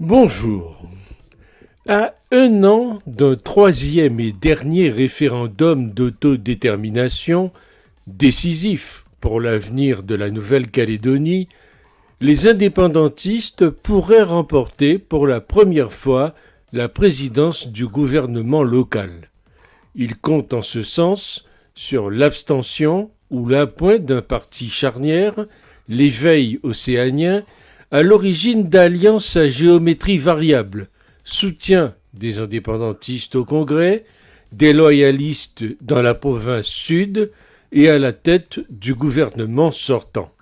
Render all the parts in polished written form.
Bonjour. À un an d'un troisième et dernier référendum d'autodétermination, décisif pour l'avenir de la Nouvelle-Calédonie, les indépendantistes pourraient remporter pour la première fois la présidence du gouvernement local. Ils comptent en ce sens sur l'abstention ou l'appoint d'un parti charnière, l'éveil océanien, à l'origine d'alliances à géométrie variable, soutien des indépendantistes au Congrès, des loyalistes dans la province sud et à la tête du gouvernement sortant.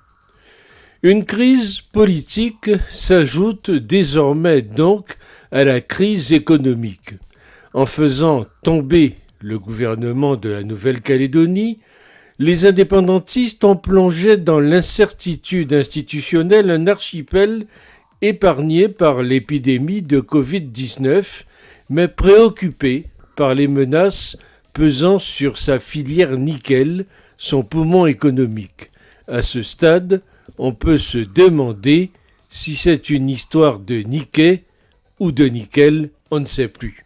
Une crise politique s'ajoute désormais donc à la crise économique. En faisant tomber le gouvernement de la Nouvelle-Calédonie, les indépendantistes ont plongé dans l'incertitude institutionnelle un archipel épargné par l'épidémie de Covid-19, mais préoccupé par les menaces pesant sur sa filière nickel, son poumon économique. À ce stade, on peut se demander si c'est une histoire de Nikkei ou de nickel, on ne sait plus.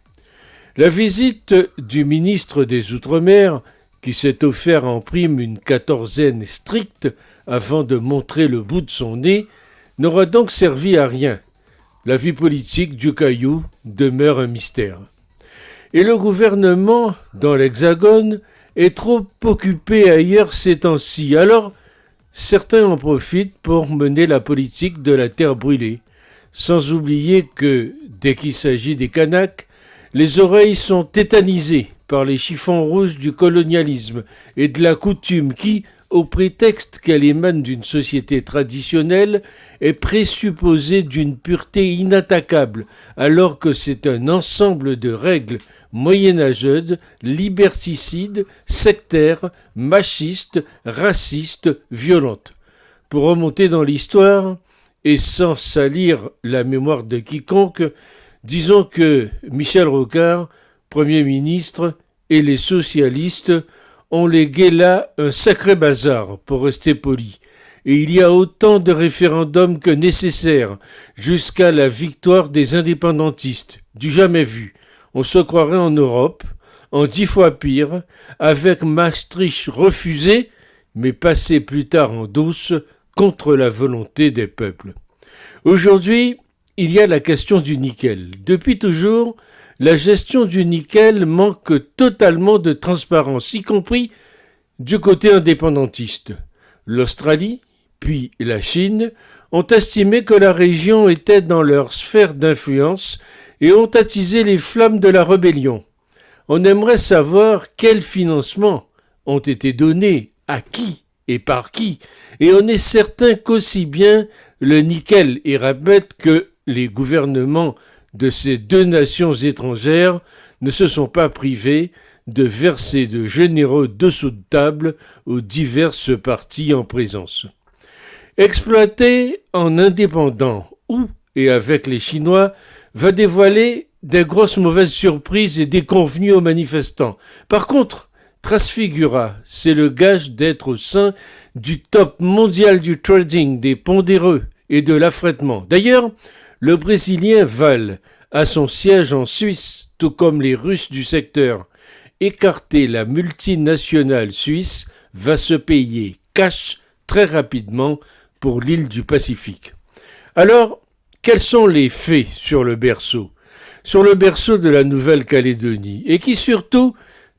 La visite du ministre des Outre-mer, qui s'est offert en prime une quatorzaine stricte avant de montrer le bout de son nez, n'aura donc servi à rien. La vie politique du Caillou demeure un mystère. Et le gouvernement, dans l'Hexagone, est trop occupé ailleurs ces temps-ci. Alors, certains en profitent pour mener la politique de la terre brûlée, sans oublier que, dès qu'il s'agit des Kanaks, les oreilles sont tétanisées par les chiffons rouges du colonialisme et de la coutume qui, au prétexte qu'elle émane d'une société traditionnelle, est présupposée d'une pureté inattaquable, alors que c'est un ensemble de règles moyenâgeuses, liberticides, sectaires, machistes, racistes, violentes. Pour remonter dans l'histoire, et sans salir la mémoire de quiconque, disons que Michel Rocard, Premier ministre, et les socialistes ont légué là un sacré bazar, pour rester poli, et il y a autant de référendums que nécessaire, jusqu'à la victoire des indépendantistes, du jamais vu. On se croirait en Europe, en 10 fois pire, avec Maastricht refusé, mais passé plus tard en douce, contre la volonté des peuples. Aujourd'hui, il y a la question du nickel. Depuis toujours, la gestion du nickel manque totalement de transparence, y compris du côté indépendantiste. L'Australie, puis la Chine, ont estimé que la région était dans leur sphère d'influence et ont attisé les flammes de la rébellion. On aimerait savoir quels financements ont été donnés, à qui et par qui, et on est certain qu'aussi bien le nickel érabète que les gouvernements de ces deux nations étrangères ne se sont pas privés de verser de généreux dessous de table aux diverses parties en présence. Exploiter en indépendant ou et avec les Chinois va dévoiler des grosses mauvaises surprises et déconvenues aux manifestants. Par contre, Transfigura, c'est le gage d'être au sein du top mondial du trading, des pondéreux et de l'affrètement. D'ailleurs, le Brésilien Vale a son siège en Suisse, tout comme les Russes du secteur. Écarter la multinationale suisse va se payer cash très rapidement pour l'île du Pacifique. Alors, quels sont les faits sur le berceau de la Nouvelle-Calédonie, et qui surtout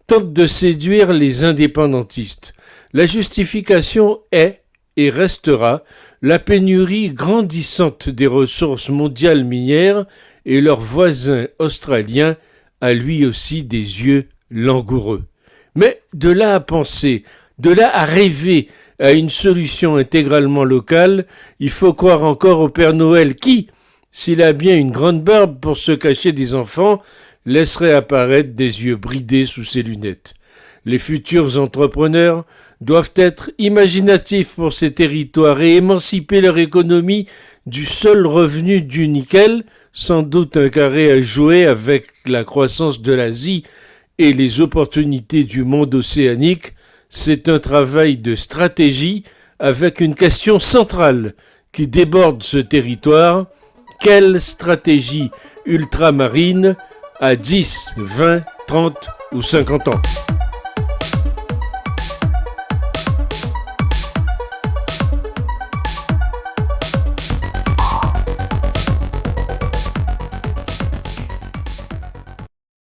tente de séduire les indépendantistes? La justification est et restera la pénurie grandissante des ressources mondiales minières et leur voisin australien a lui aussi des yeux langoureux. Mais de là à penser, de là à rêver à une solution intégralement locale, il faut croire encore au Père Noël qui, s'il a bien une grande barbe pour se cacher des enfants, laisserait apparaître des yeux bridés sous ses lunettes. Les futurs entrepreneurs doivent être imaginatifs pour ces territoires et émanciper leur économie du seul revenu du nickel, sans doute un carré à jouer avec la croissance de l'Asie et les opportunités du monde océanique. C'est un travail de stratégie avec une question centrale qui déborde ce territoire. quelle stratégie ultramarine à 10, 20, 30 ou 50 ans?